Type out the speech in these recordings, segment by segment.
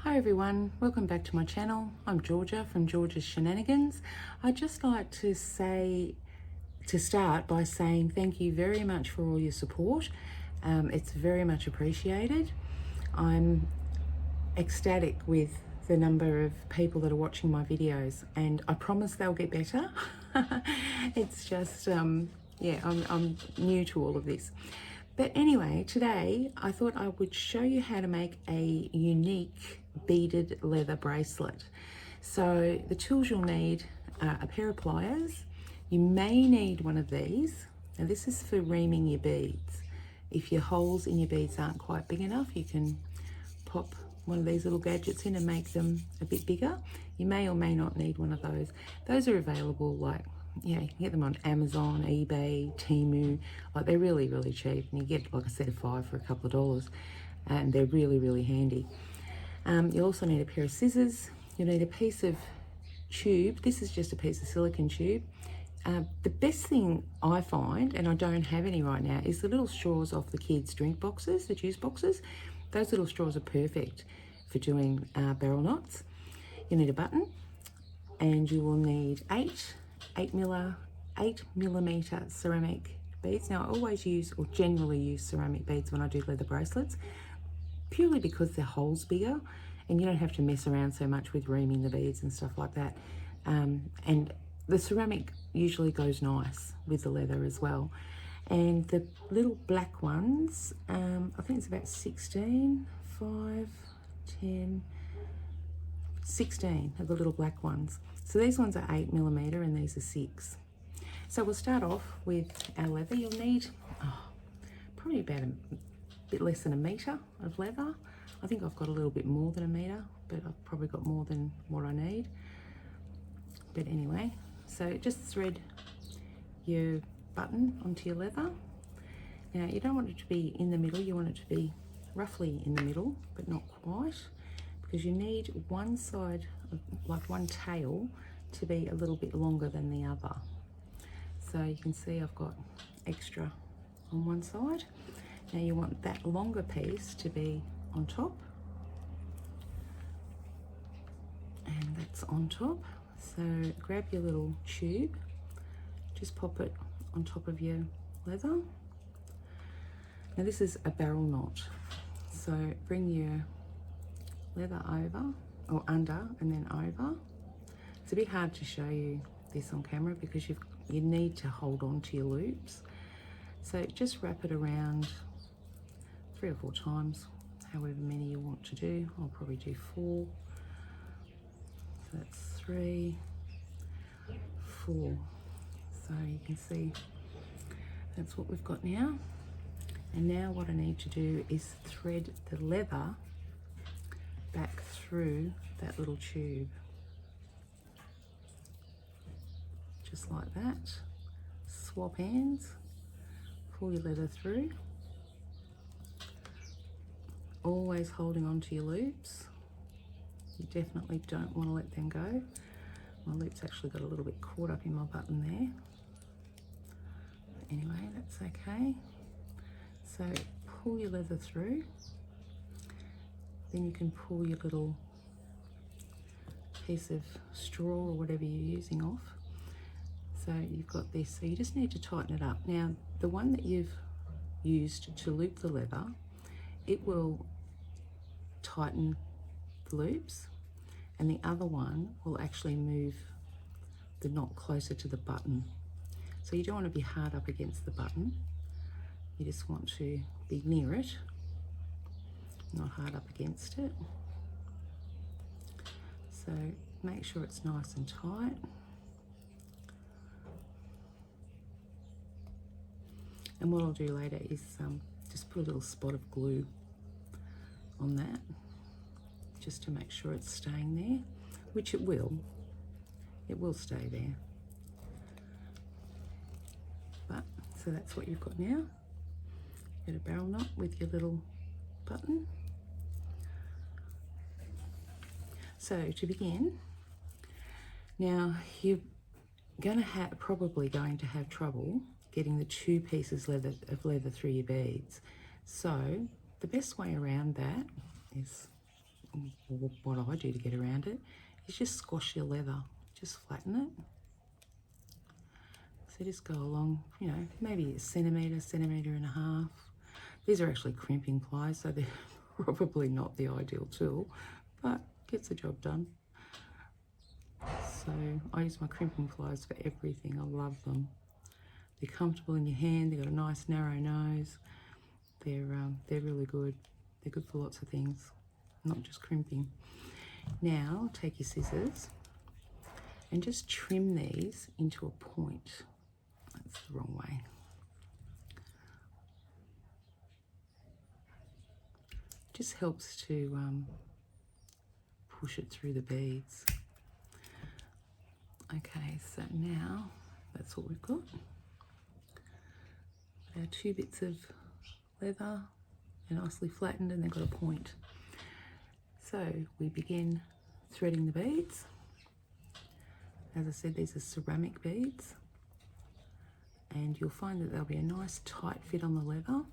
Hi everyone, welcome back to my channel. I'm Georgia from Georgia's Shenanigans. I'd just like to start by saying thank you very much for all your support. It's very much appreciated. I'm ecstatic with the number of people that are watching my videos, and I promise they'll get better. It's just, yeah, I'm new to all of this. But anyway, today I thought I would show you how to make a unique beaded leather bracelet. So the tools you'll need are a pair of pliers. You may need one of these. Now this is for reaming your beads. If your holes in your beads aren't quite big enough, you can pop one of these little gadgets in and make them a bit bigger. You may or may not need one of those. Those are available, like, you can get them on Amazon, eBay, Temu. Like, they're really, really cheap, and you get like a set of 5 for a couple of dollars, and they're really, really handy. You'll also need a pair of scissors. You'll need a piece of tube. This is just a piece of silicone tube. The best thing I find, and I don't have any right now, is the little straws off the kids' drink boxes, the juice boxes. Those little straws are perfect for doing barrel knots. You'll need a button, and you will need 8 millimeter ceramic beads. Now I always use, or generally use, ceramic beads when I do leather bracelets, purely because they're holes bigger and you don't have to mess around so much with reaming the beads and stuff like that. And the ceramic usually goes nice with the leather as well. And the little black ones, I think it's about 16, 5, 10, 16 of the little black ones. So these ones are 8 millimeter and these are 6. So we'll start off with our leather. You'll need probably about a bit less than a metre of leather. I think I've got a little bit more than a metre, but I've probably got more than what I need. But anyway, so just thread your button onto your leather. Now you don't want it to be in the middle, you want it to be roughly in the middle, but not quite, because you need one side, like one tail, to be a little bit longer than the other. So you can see I've got extra on one side. Now you want that longer piece to be on top, and that's on top. So grab your little tube, just pop it on top of your leather. Now this is a barrel knot, so bring your leather over, or under and then over. It's a bit hard to show you this on camera because you need to hold on to your loops. So just wrap it around 3 or 4 times, however many you want to do. I'll probably do 4. So that's 3, 4. So you can see that's what we've got now. And now what I need to do is thread the leather back through that little tube. Just like that. Swap ends, pull your leather through, always holding on to your loops. You definitely don't want to let them go. My loops actually got a little bit caught up in my button there. Anyway, that's okay. So pull your leather through, then you can pull your little piece of straw or whatever you're using off. So you've got this, so you just need to tighten it up. Now, the one that you've used to loop the leather, it will tighten the loops, and the other one will actually move the knot closer to the button. So you don't want to be hard up against the button. You just want to be near it, not hard up against it. So make sure it's nice and tight. And what I'll do later is just put a little spot of glue on that, just to make sure it's staying there, which it will. It will stay there. But, so that's what you've got now. Get a barrel knot with your little button. So to begin, now you're probably going to have trouble getting the 2 pieces of leather through your beads. So the best way around that is what I do to get around it is just squash your leather, just flatten it. So just go along, you know, maybe a centimetre, centimetre and a half. These are actually crimping pliers, so they're probably not the ideal tool, but gets the job done. So I use my crimping pliers for everything. I love them. They're comfortable in your hand. They've got a nice narrow nose. They're really good. They're good for lots of things, not just crimping. Now take your scissors and just trim these into a point. That's the wrong way. Just helps to push it through the beads. Okay, so now that's what we've got. Our 2 bits of leather, they're nicely flattened and they've got a point. So we begin threading the beads. As I said, these are ceramic beads, and you'll find that there'll be a nice tight fit on the leather.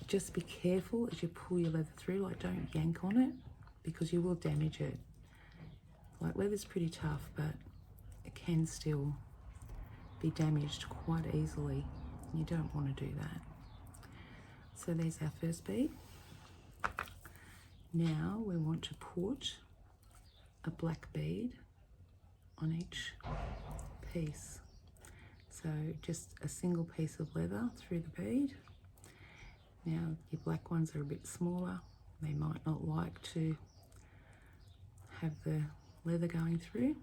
Just be careful as you pull your leather through, like don't yank on it because you will damage it. Like leather's pretty tough, but it can still be damaged quite easily. You don't want to do that. So there's our first bead. Now we want to put a black bead on each piece. So just a single piece of leather through the bead. Now your black ones are a bit smaller. They might not like to have the leather going through,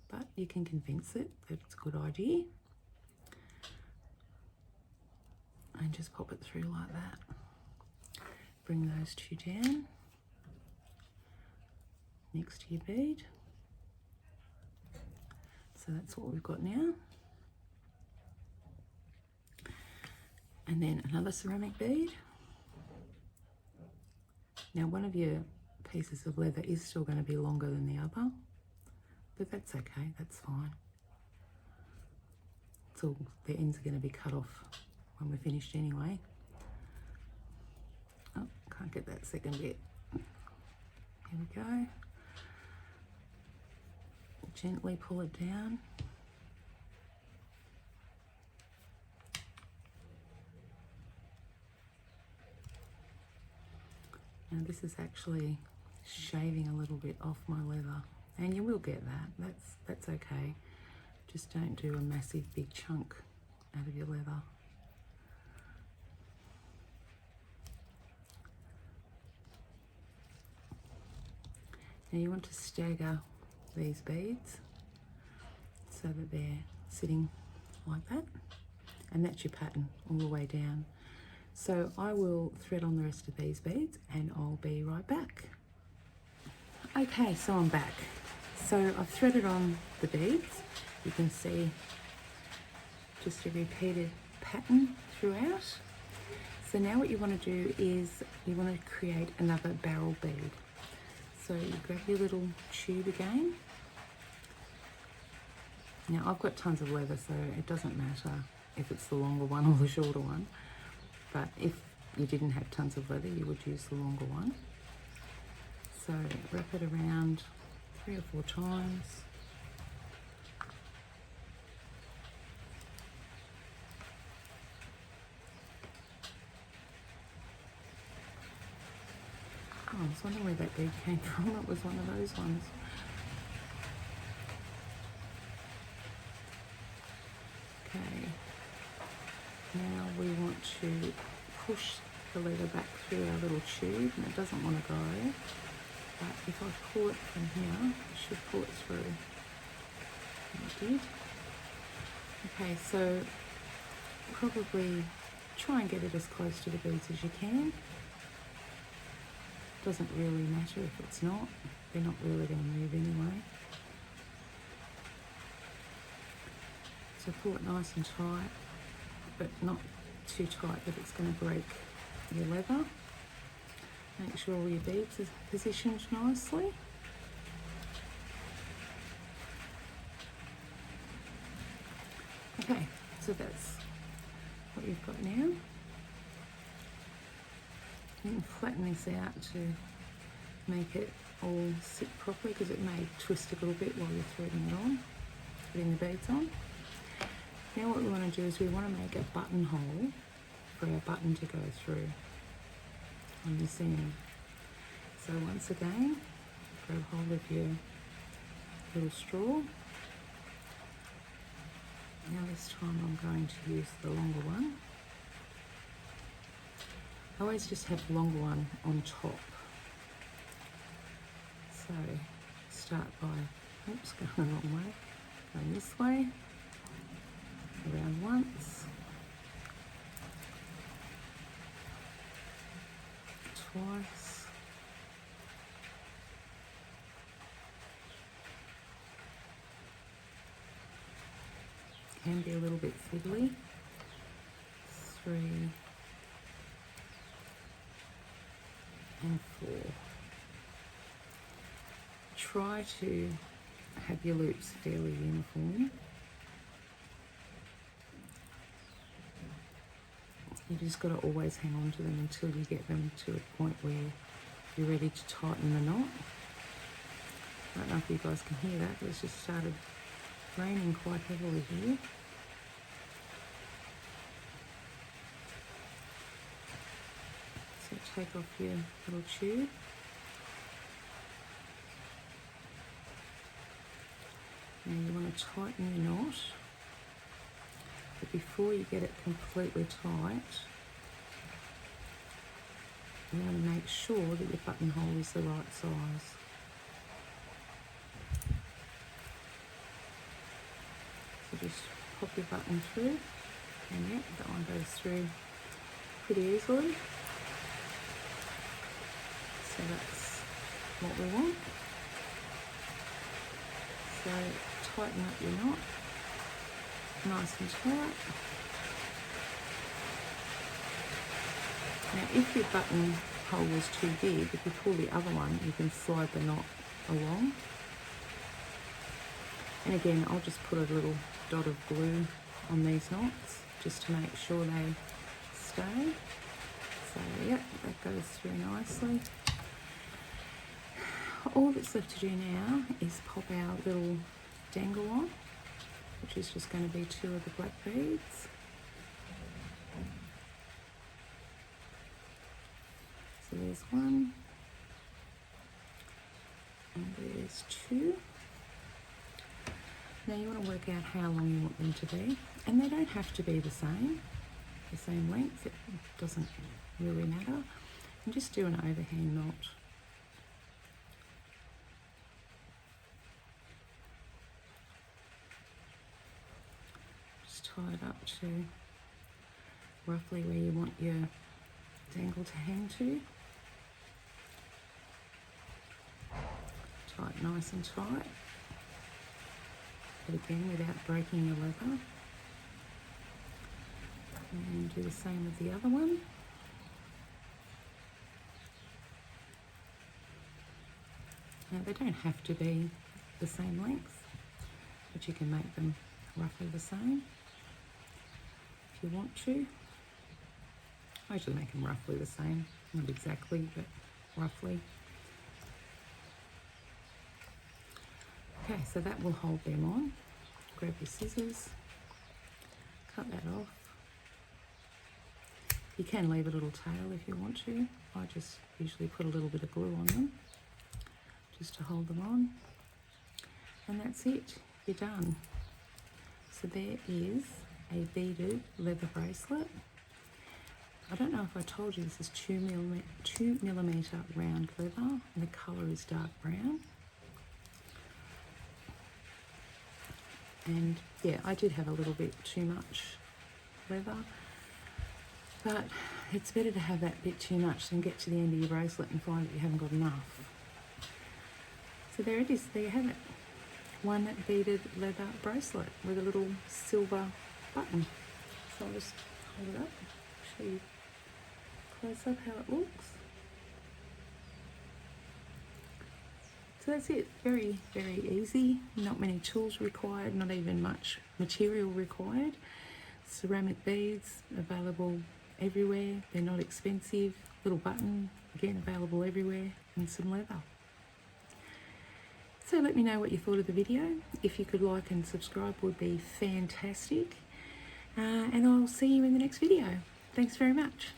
but you can convince it that it's a good idea. And just pop it through like that. Bring those 2 down next to your bead. So that's what we've got now. And then another ceramic bead. Now one of your pieces of leather is still going to be longer than the other, but that's okay, that's fine. So the ends are going to be cut off when we're finished anyway. Oh, can't get that second bit. Here we go. Gently pull it down. Now this is actually shaving a little bit off my leather, and you will get that. That's okay. Just don't do a massive big chunk out of your leather. Now you want to stagger these beads so that they're sitting like that, and that's your pattern all the way down. So I will thread on the rest of these beads and I'll be right back. Okay, so I'm back. So I've threaded on the beads. You can see just a repeated pattern throughout. So now what you want to do is you want to create another barrel bead. So you grab your little tube again. Now I've got tons of leather, so it doesn't matter if it's the longer one or the shorter one. But if you didn't have tons of leather, you would use the longer one. So wrap it around 3 or 4 times. Oh, I was wondering where that bead came from. It was one of those ones. Okay. Now we want to push the leather back through our little tube, and it doesn't want to go. But if I pull it from here, it should pull it through. And it did. Okay, so probably try and get it as close to the beads as you can. Doesn't really matter if it's not. They're not really going to move anyway. So pull it nice and tight, but not too tight that it's going to break your leather. Make sure all your beads are positioned nicely. Okay, so that's what you've got now. You can flatten this out to make it all sit properly, because it may twist a little bit while you're threading it on, putting the beads on. Now what we want to do is we want to make a buttonhole for our button to go through on this end. So once again, grab hold of your little straw. Now this time I'm going to use the longer one. I always just have the longer one on top. So start by, oops, going the wrong way, going this way, around once, twice, can be a little bit fiddly, 3 and 4. Try to have your loops fairly uniform. You just got to always hang on to them until you get them to a point where you're ready to tighten the knot. I don't know if you guys can hear that, but it's just started raining quite heavily here. So take off your little tube. Now you want to tighten your knot, but before you get it completely tight, you want to make sure that your buttonhole is the right size. So just pop your button through, and yep, that one goes through pretty easily. So that's what we want. So tighten up your knot, nice and tight. Now if your buttonhole was too big, if you pull the other one, you can slide the knot along. And again, I'll just put a little dot of glue on these knots just to make sure they stay. So yep, that goes through nicely. All that's left to do now is pop our little dangle on, which is just going to be 2 of the black beads. So there's 1, and there's 2. Now you want to work out how long you want them to be, and they don't have to be the same length, it doesn't really matter. And just do an overhand knot. Tie it up to roughly where you want your dangle to hang to. Tie it nice and tight, but again without breaking your leather. And do the same with the other one. Now they don't have to be the same length, but you can make them roughly the same if you want to. I usually make them roughly the same, not exactly, but roughly. Okay, so that will hold them on. Grab your scissors, cut that off. You can leave a little tail if you want to. I just usually put a little bit of glue on them just to hold them on. And that's it, you're done. So there is a beaded leather bracelet. I don't know if I told you this is 2 millimeter round leather, and the colour is dark brown. And yeah, I did have a little bit too much leather, but it's better to have that bit too much than get to the end of your bracelet and find that you haven't got enough. So there it is, there you have it. One beaded leather bracelet with a little silver button. So I'll just hold it up, show you close up how it looks. So that's it, very, very easy. Not many tools required, not even much material required. Ceramic beads available everywhere. They're not expensive. Little button, again available everywhere, and some leather. So let me know what you thought of the video. If you could like and subscribe would be fantastic. And I'll see you in the next video. Thanks very much.